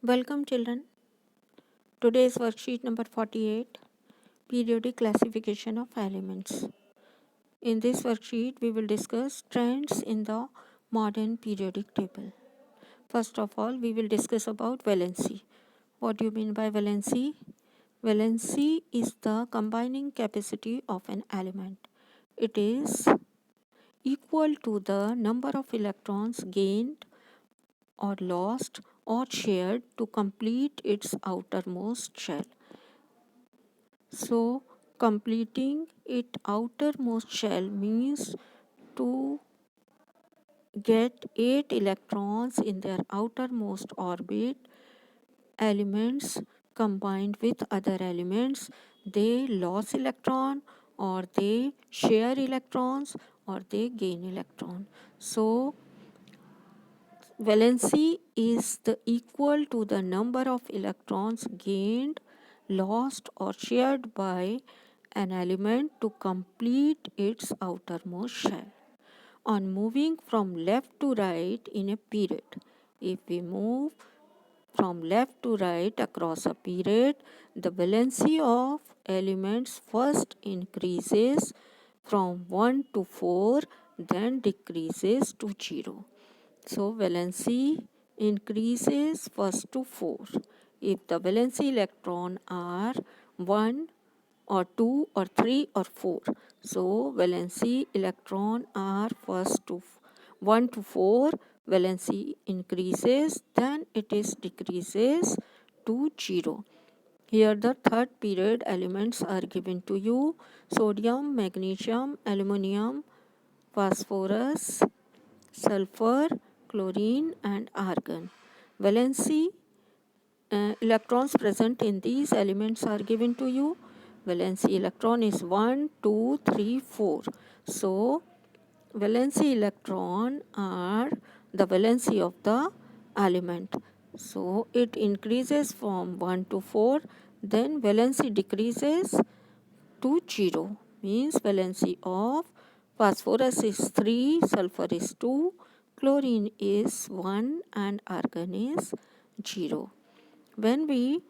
Welcome children. Today's worksheet number 48, periodic classification of elements. In this worksheet we will discuss trends in the modern periodic table. First of all, we will discuss about valency. What do you mean by valency? Valency is the combining capacity of an element. It is equal to the number of electrons gained or lost or shared to complete its outermost shell. So, completing its outermost shell means to get 8 electrons in their outermost orbit. Elements combined with other elements, they lose electron or they share electrons or they gain electron. So, valency is the equal to the number of electrons gained, lost or shared by an element to complete its outermost shell. On moving from left to right in a period, if we move from left to right across a period, the valency of elements first increases from 1 to 4, then decreases to 0. So, valency increases first to 4. If the valency electron are 1 or 2 or 3 or 4. So, valency electron are first to 1 to 4, valency increases, then it is decreases to 0. Here the third period elements are given to you: sodium, magnesium, aluminum, phosphorus, sulfur, chlorine and argon. Valency electrons present in these elements are given to you. Valency electron is 1, 2, 3, 4. So, valency electron are the valency of the element. So, it increases from 1 to 4, then valency decreases to 0, means valency of phosphorus is 3, sulfur is 2, chlorine is 1 and argon is 0. When we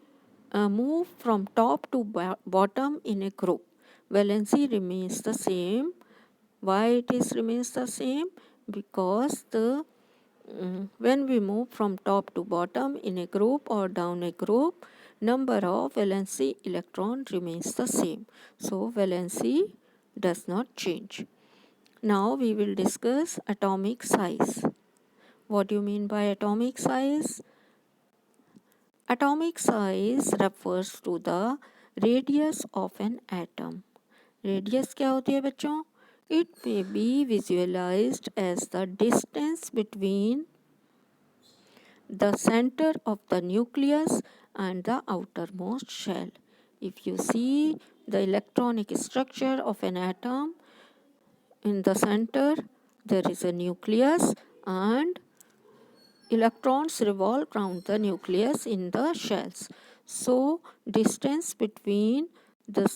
move from top to bottom in a group, valency remains the same. Why it is remains the same? Because when we move from top to bottom in a group or down a group, number of valency electron remains the same. So, valency does not change. Now, we will discuss atomic size. What do you mean by atomic size? Atomic size refers to the radius of an atom. Radius क्या होती है बच्चों? It may be visualized as the distance between the center of the nucleus and the outermost shell. If you see the electronic structure of an atom, in the center there is a nucleus and electrons revolve around the nucleus in the shells. So, distance between the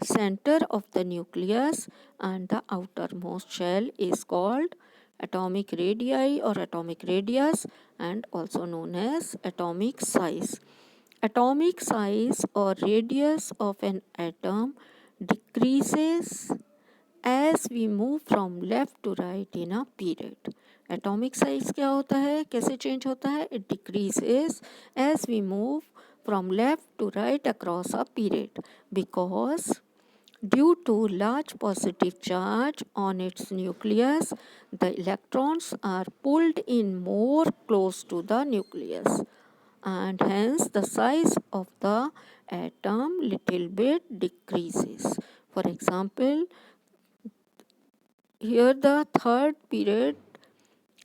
center of the nucleus and the outermost shell is called atomic radii or atomic radius and also known as atomic size. Atomic size or radius of an atom decreases as we move from left to right in a period. Atomic size क्या होता है, कैसे change होता है? It decreases as we move from left to right across a period because due to large positive charge on its nucleus, the electrons are pulled in more close to the nucleus and hence the size of the atom little bit decreases. For example, here the third period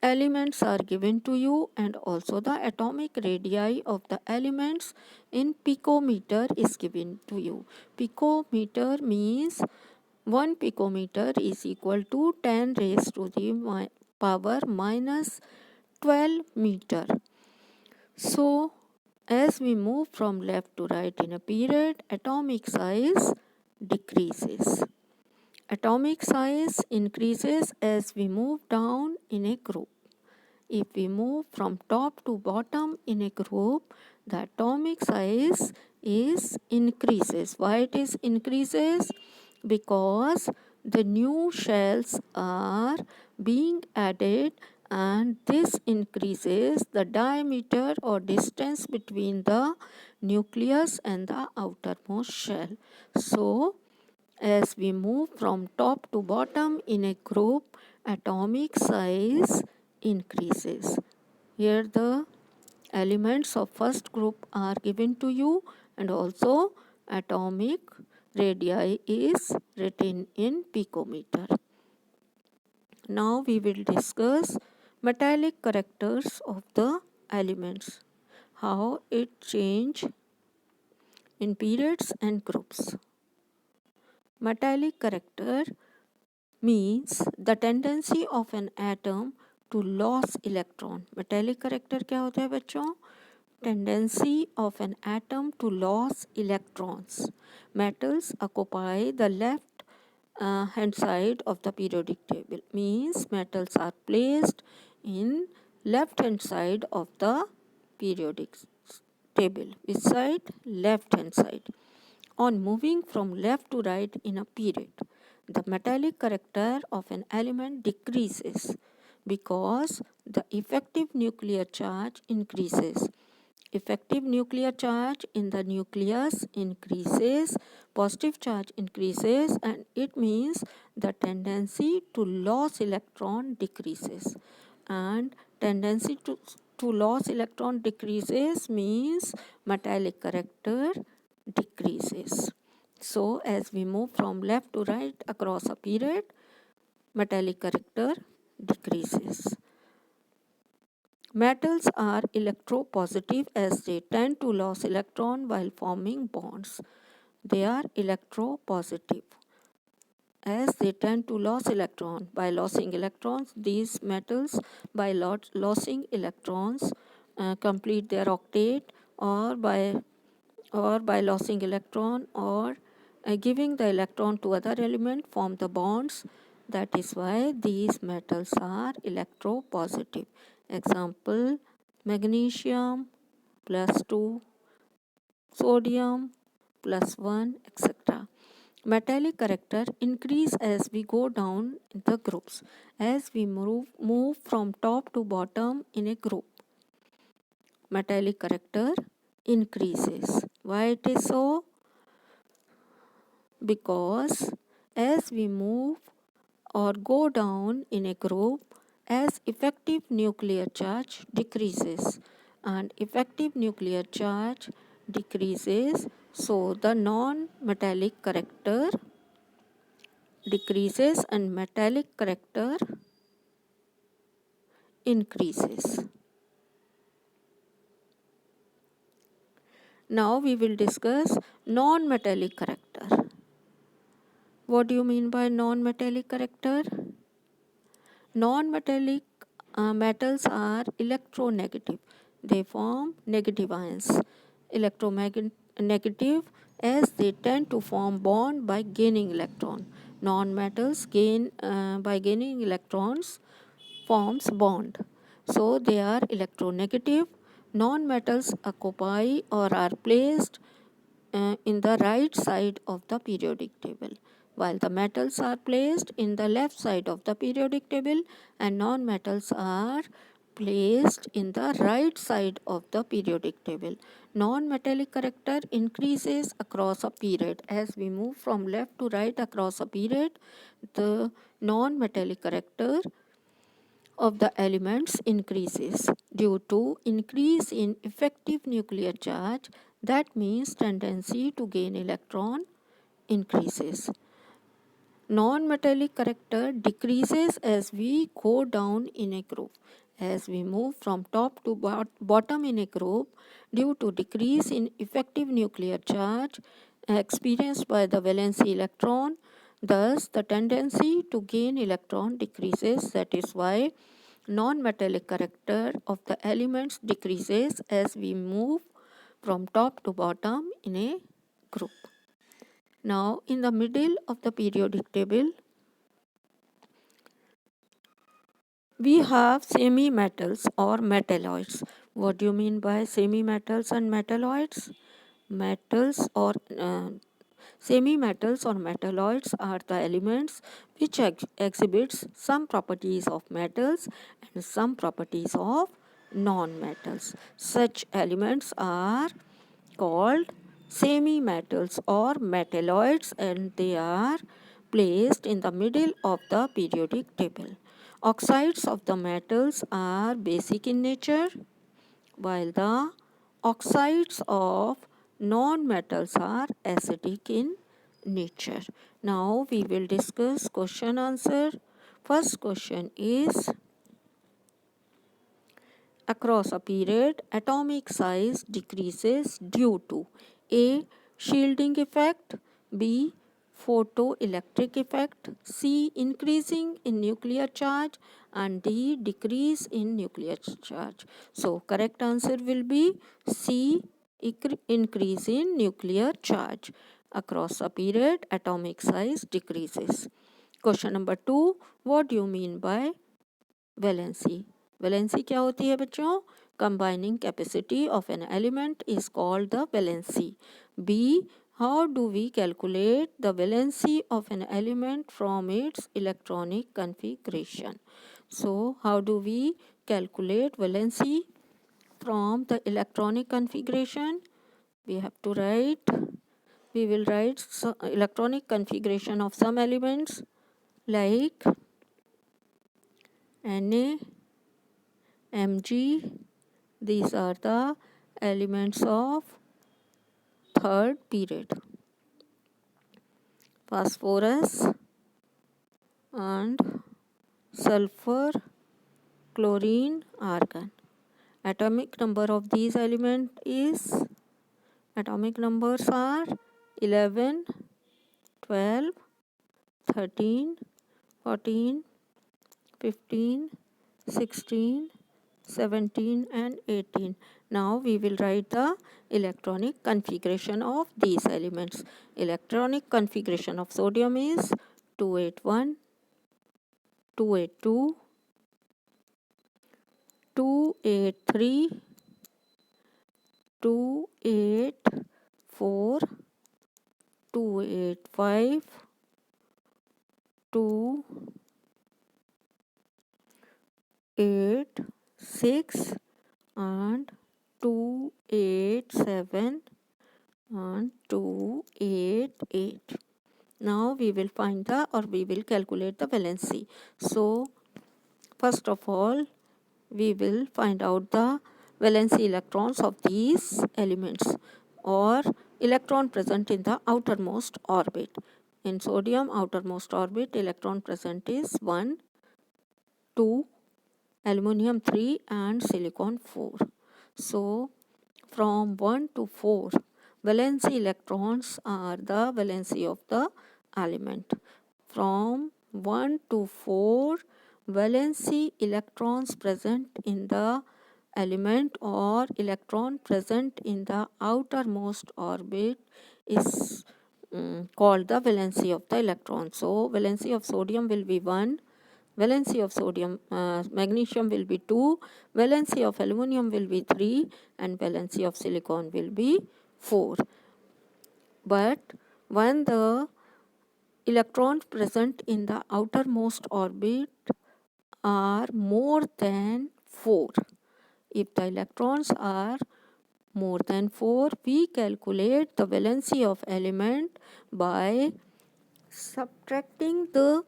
elements are given to you and also the atomic radii of the elements in picometer is given to you. Picometer means 1 picometer is equal to 10 raised to the power minus 12 meter. So, as we move from left to right in a period, atomic size decreases. Atomic size increases as we move down in a group. if we move from top to bottom in a group, the atomic size is increases. Why it is increases? Because the new shells are being added, and this increases the diameter or distance between the nucleus and the outermost shell. So as we move from top to bottom in a group, atomic size increases. Here the elements of first group are given to you, and also atomic radii is written in picometer. Now we will discuss metallic characters of the elements, how it change in periods and groups. Metallic character means the tendency of an atom to lose electron. Metallic character क्या होता है बच्चों? Tendency of an atom to lose electrons. Metals occupy the left hand side of the periodic table. Means metals are placed in left hand side of the periodic table. Which side? Left hand side. On moving from left to right in a period, the metallic character of an element decreases because the effective nuclear charge increases. Effective nuclear charge in the nucleus increases, positive charge increases, and it means the tendency to lose electron decreases. And tendency to lose electron decreases means metallic character decreases. So as we move from left to right across a period, metallic character decreases. Metals are electropositive as they tend to lose electron while forming bonds. They are electropositive as they tend to lose electron. By losing electrons, these metals by losing electrons complete their octet, or by losing electron or giving the electron to other element form the bonds. That is why these metals are electropositive. Example, magnesium +2, sodium +1, etc. Metallic character increase as we go down in the groups. As we move from top to bottom in a group, metallic character increases. Why it is so? Because as we move or go down in a group, as effective nuclear charge decreases, and effective nuclear charge decreases, so the non-metallic character decreases and metallic character increases. Now we will discuss non-metallic character. What do you mean by non-metallic character? Non-metallic metals are electronegative. They form negative ions. Electronegative as they tend to form bond by gaining electron. Non-metals gain by gaining electrons forms bond. So they are electronegative. Non-metals occupy or are placed in the right side of the periodic table, while the metals are placed in the left side of the periodic table, and non-metals are placed in the right side of the periodic table. Non-metallic character increases across a period. As we move from left to right across a period, the non-metallic character of the elements increases due to increase in effective nuclear charge. That means tendency to gain electron increases. Non-metallic character decreases as we go down in a group. As we move from top to bottom in a group, due to decrease in effective nuclear charge experienced by the valency electron, thus the tendency to gain electron decreases. That is why non-metallic character of the elements decreases as we move from top to bottom in a group. Now, in the middle of the periodic table, We have semi-metals or metalloids. What do you mean by semi-metals and metalloids? Metals or Semi-metals or metalloids are the elements which exhibits some properties of metals and some properties of non-metals. Such elements are called semi-metals or metalloids, and they are placed in the middle of the periodic table. Oxides of the metals are basic in nature, while the oxides of non-metals are acidic in nature. Now we will discuss question answer. First question is, across a period, atomic size decreases due to A. Shielding effect, B. Photoelectric effect, C. Increasing in nuclear charge, and D. Decrease in nuclear charge. So correct answer will be C. Increase in nuclear charge. Across a period, atomic size decreases. Question number 2. What do you mean by valency? Valency क्या होती है बच्चों? Combining capacity of an element is called the valency. B, how do we calculate the valency of an element from its electronic configuration? So how do we calculate valency from the electronic configuration? We have to write, we will write electronic configuration of some elements like Na, Mg. These are the elements of third period. Phosphorus and sulfur, chlorine, argon. Atomic number of these elements atomic numbers are 11, 12, 13, 14, 15, 16, 17 and 18. Now we will write the electronic configuration of these elements. Electronic configuration of sodium is 281, 282, 283, 284, 285, 286 and 287 and 288. Now we will find we will calculate the valency. So first of all, we will find out the valency electrons of these elements or electron present in the outermost orbit. In sodium outermost orbit, electron present is 1, 2, aluminum 3 and silicon 4. So from 1 to 4, valency electrons are the valency of the element. From 1 to 4, valency electrons present in the element or electron present in the outermost orbit is called the valency of the electron. So valency of sodium will be 1, valency of magnesium will be 2, valency of aluminum will be 3 and valency of silicon will be 4. But when the electrons present in the outermost orbit are more than 4, if the electrons are more than 4, we calculate the valency of element by subtracting the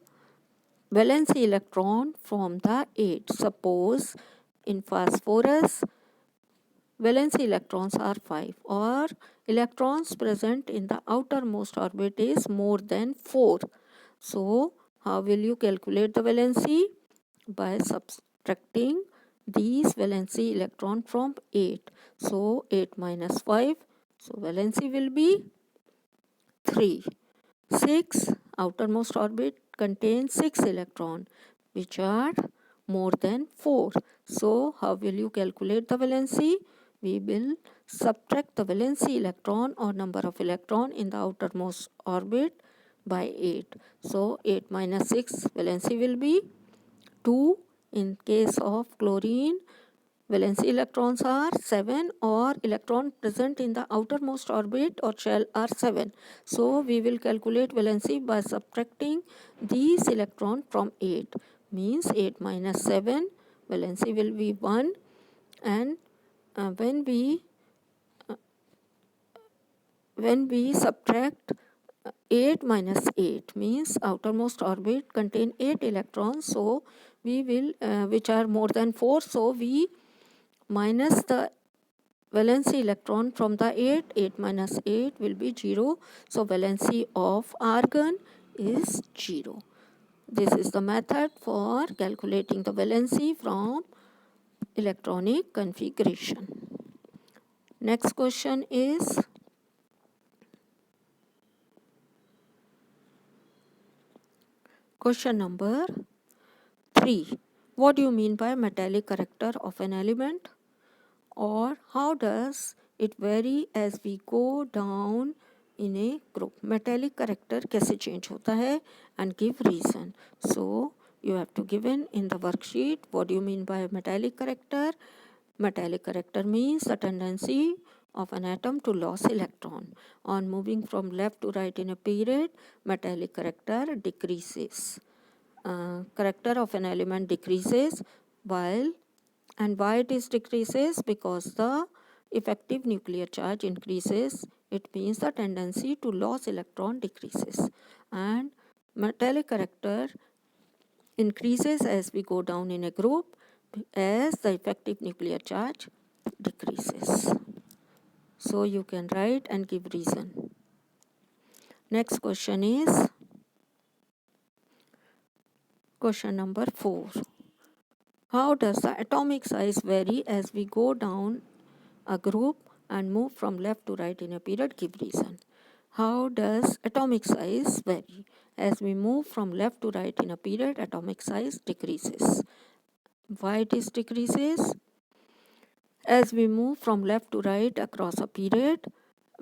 valency electron from the 8. Suppose in phosphorus, valency electrons are 5 or electrons present in the outermost orbit is more than 4. So how will you calculate the valency? By subtracting these valency electron from 8. So 8 minus 5. So valency will be 3. 6, outermost orbit contains 6 electrons which are more than 4. So how will you calculate the valency? We will subtract the valency electron or number of electron in the outermost orbit by 8. So 8 minus 6, valency will be 2 In case of chlorine, valency electrons are 7 or electron present in the outermost orbit or shell are 7. So we will calculate valency by subtracting these electrons from 8. Means 8 minus 7, valency will be 1. And when we subtract 8 minus 8 means outermost orbit contain 8 electrons, so we will which are more than 4, so we minus the valency electron from the 8 minus 8 will be 0, so valency of argon is 0. This is the method for calculating the valency from electronic configuration. Next question is question number 3. What do you mean by metallic character of an element? Or how does it vary as we go down in a group? Metallic character कैसे change होता है and give reason. So you have to given in the worksheet what do you mean by metallic character. Metallic character means the tendency of an atom to lose electron. On moving from left to right in a period, metallic character decreases. Character of an element decreases while, and why it is decreases? Because the effective nuclear charge increases. It means the tendency to lose electron decreases, and metallic character increases as we go down in a group as the effective nuclear charge decreases. So you can write and give reason. Next question is question number 4. How does the atomic size vary as we go down a group and move from left to right in a period? Give reason. How does atomic size vary? As we move from left to right in a period, atomic size decreases. Why it is decreases? As we move from left to right across a period,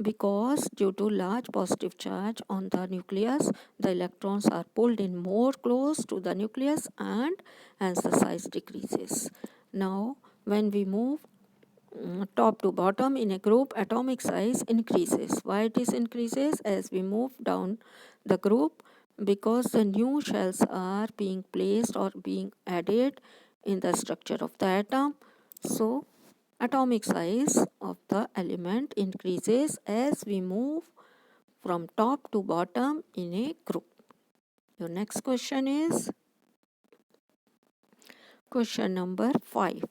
because due to large positive charge on the nucleus, the electrons are pulled in more close to the nucleus and hence the size decreases. Now, when we move top to bottom in a group, atomic size increases. Why it is increases? As we move down the group, because the new shells are being placed or being added in the structure of the atom, so atomic size of the element increases as we move from top to bottom in a group. Your next question is question number 5.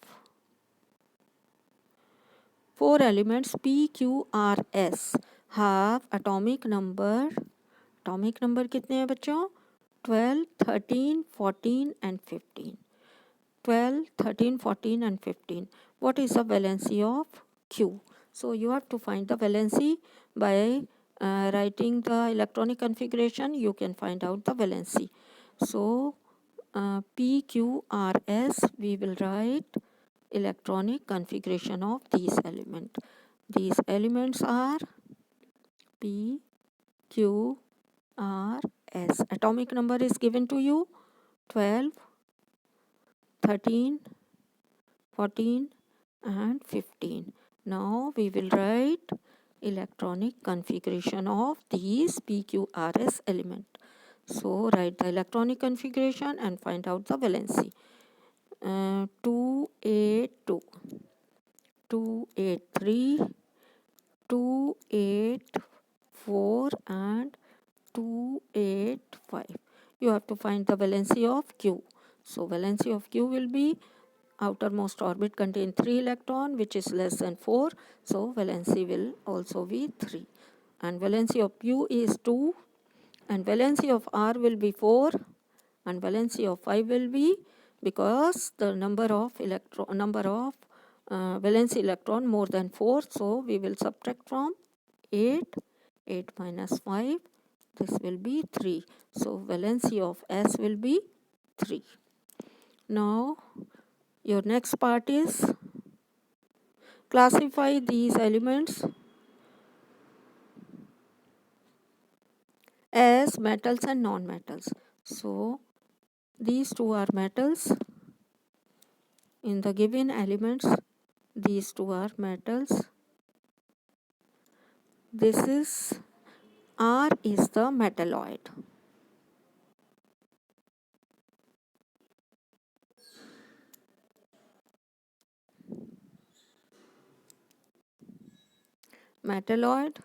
4 elements P, Q, R, S have atomic number कितने हैं बच्चों? 12, 13, 14 and 15. 12, 13, 14 and 15. What is the valency of Q? So you have to find the valency by writing the electronic configuration. You can find out the valency. So P, Q, R, S, we will write electronic configuration of these elements. These elements are P, Q, R, S. Atomic number is given to you 12, 13, 14 and 15. Now we will write electronic configuration of these PQRS element. So write the electronic configuration and find out the valency. 282, 283, 284 and 285. You have to find the valency of Q. So valency of Q will be outermost orbit contain 3 electron which is less than 4, so valency will also be 3, and valency of Q is 2, and valency of R will be 4, and valency of 5 will be, because the number of valency electron more than 4, so we will subtract from 8 minus 5, this will be 3, so valency of S will be 3. Now your next part is classify these elements as metals and non-metals. So these two are metals in the given elements, these two are metals. This is R is the metalloid. Metalloid,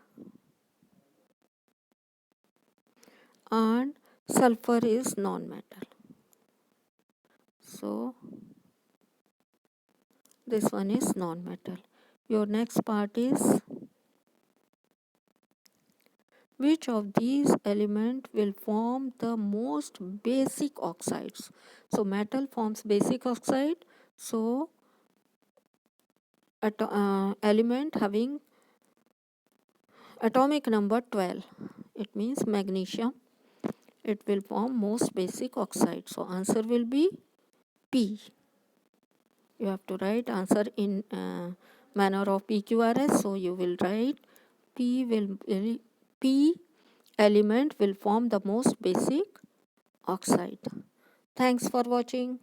and sulfur is non-metal. So this one is non-metal. Your next part is, which of these elements will form the most basic oxides? So metal forms basic oxide. So element having atomic number 12, it means magnesium, it will form most basic oxide. So answer will be P. You have to write answer in manner of PQRS. So you will write P element will form the most basic oxide. Thanks for watching.